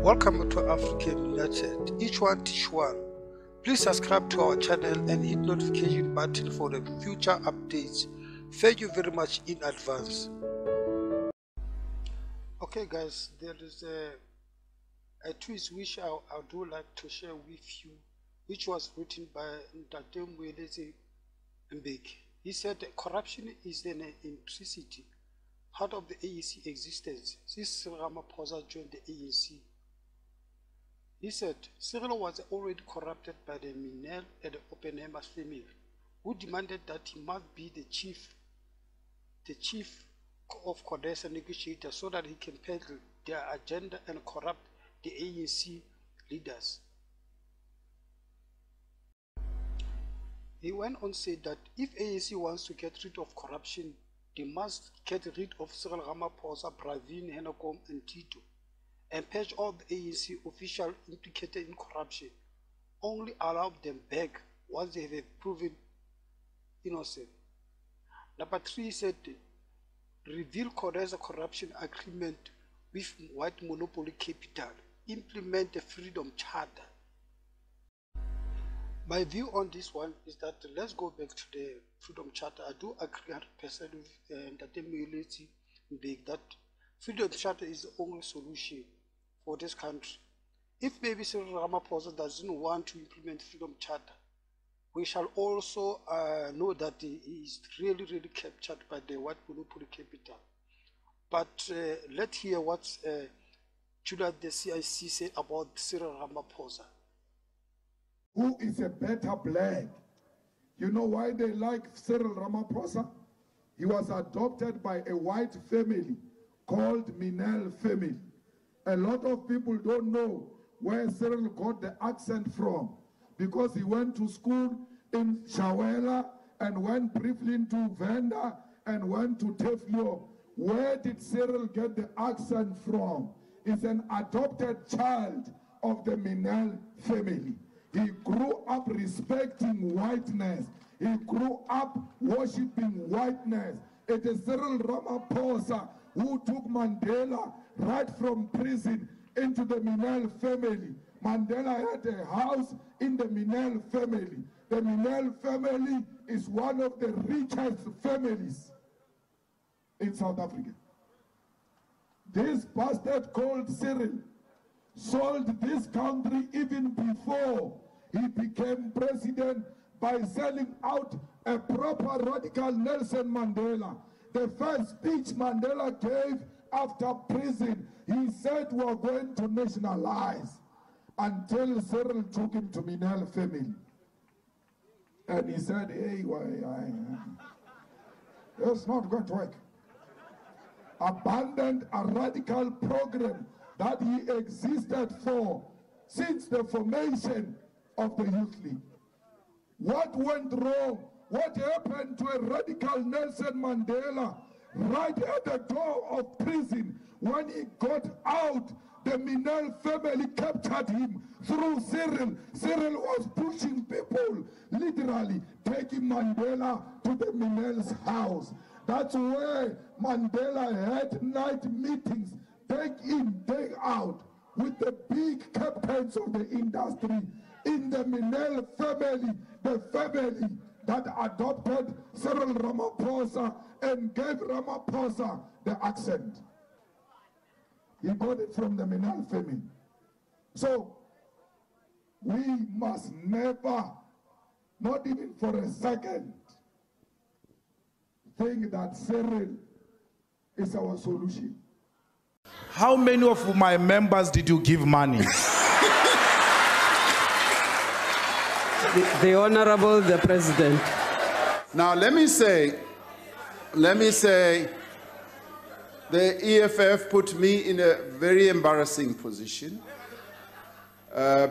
Welcome to African United. Each one teach one. Please subscribe to our channel and hit notification button for the future updates. Thank you very much in advance. Okay guys, there is a twist which I do like to share with you, which was written by Mbheki. He said corruption is an intrinsicity part of the ANC existence since Ramaphosa joined the ANC. He said Cyril was already corrupted by the Minel and the Oppenheimer family, who demanded that he must be the chief of CODESA negotiator so that he can peddle their agenda and corrupt the ANC leaders. He went on to say that if ANC wants to get rid of corruption, they must get rid of Cyril Ramaphosa, Pravin, Hennekom, and Tito, and purge all the ANC officials implicated in corruption. Only allow them back once they have proven innocent. Number 3 said, reveal CODESA corruption agreement with white monopoly capital, implement the Freedom Charter. My view on this one is that let's go back to the Freedom Charter. I do agree 100% with that Freedom Charter is the only solution for this country. If maybe Cyril Ramaphosa doesn't want to implement Freedom Charter, we shall also know that he is really captured by the white monopoly capital. But let's hear what Judah the CIC said about Cyril Ramaphosa. Who is a better black? You know why they like Cyril Ramaphosa? He was adopted by a white family called Minel family. A lot of people don't know where Cyril got the accent from, because he went to school in Shawela and went briefly into Venda and went to Teflio. Where did Cyril get the accent from? He's an adopted child of the Minel family. He grew up respecting whiteness. He grew up worshipping whiteness. It is Cyril Ramaphosa who took Mandela right from prison into the Minel family. Mandela had a house in the Minel family. The Minel family is one of the richest families in South Africa. This bastard called Cyril sold this country even before he became president by selling out a proper radical Nelson Mandela. The first speech Mandela gave after prison, he said we're going to nationalize, until Cyril took him to Minel family. And he said, hey, that's not going to work. Abandoned a radical program that he existed for since the formation of the Youth League. What went wrong? What happened to a radical Nelson Mandela right at the door of prison? When he got out, the Minel family captured him through Cyril. Cyril was pushing people, literally taking Mandela to the Minel's house. That's where Mandela had night meetings, day in, day out, with the big captains of the industry in the Minel family, the family that adopted Cyril Ramaphosa and gave Ramaphosa the accent. He got it from the Minel family. So we must never, not even for a second, think that Cyril is our solution. How many of my members did you give money? The Honorable, the President. Now let me say, the EFF put me in a very embarrassing position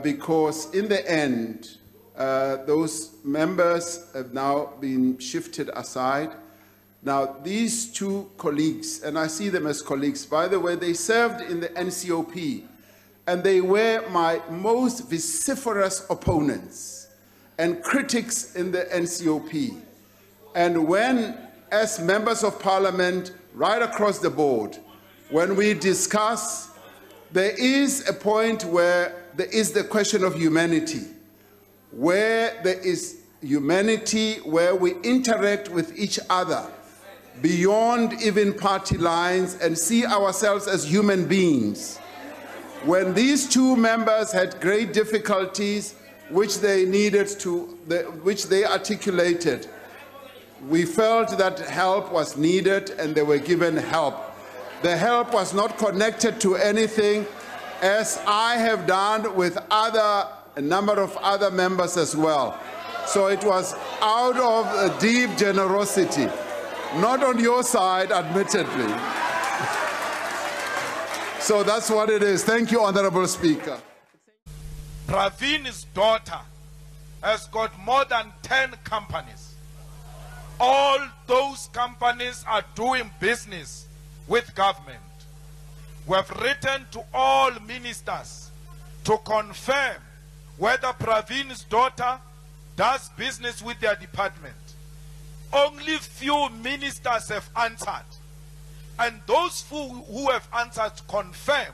because in the end, those members have now been shifted aside. Now these two colleagues, and I see them as colleagues, by the way, they served in the NCOP and they were my most vociferous opponents and critics in the NCOP. And when, as members of parliament, right across the board, when we discuss there is a point where there is the question of humanity, where there is humanity, where we interact with each other beyond even party lines and see ourselves as human beings. When these two members had great difficulties, which they articulated, we felt that help was needed and they were given help. The help was not connected to anything, as I have done with a number of other members as well. So it was out of a deep generosity. Not on your side, admittedly. So that's what it is. Thank you, Honorable Speaker. Praveen's daughter has got more than 10 companies. All those companies are doing business with government. We have written to all ministers to confirm whether Praveen's daughter does business with their department. Only few ministers have answered. And those few who have answered confirmed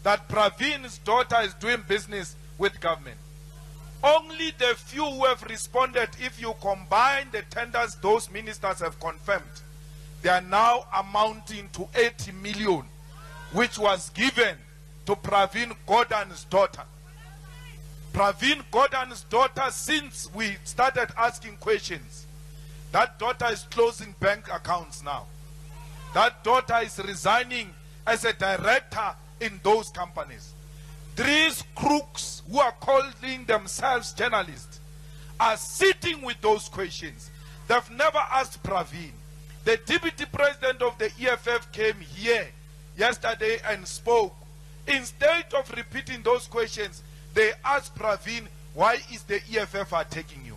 that Praveen's daughter is doing business with government. Only the few who have responded, if you combine the tenders those ministers have confirmed, they are now amounting to 80 million, which was given to Praveen Gordhan's daughter. Praveen Gordhan's daughter, since we started asking questions, that daughter is closing bank accounts now. That daughter is resigning as a director in those companies. These crooks who are calling themselves journalists are sitting with those questions. They've never asked Praveen. The deputy president of the EFF came here yesterday and spoke. Instead of repeating those questions, they asked Praveen, why is the EFF attacking you?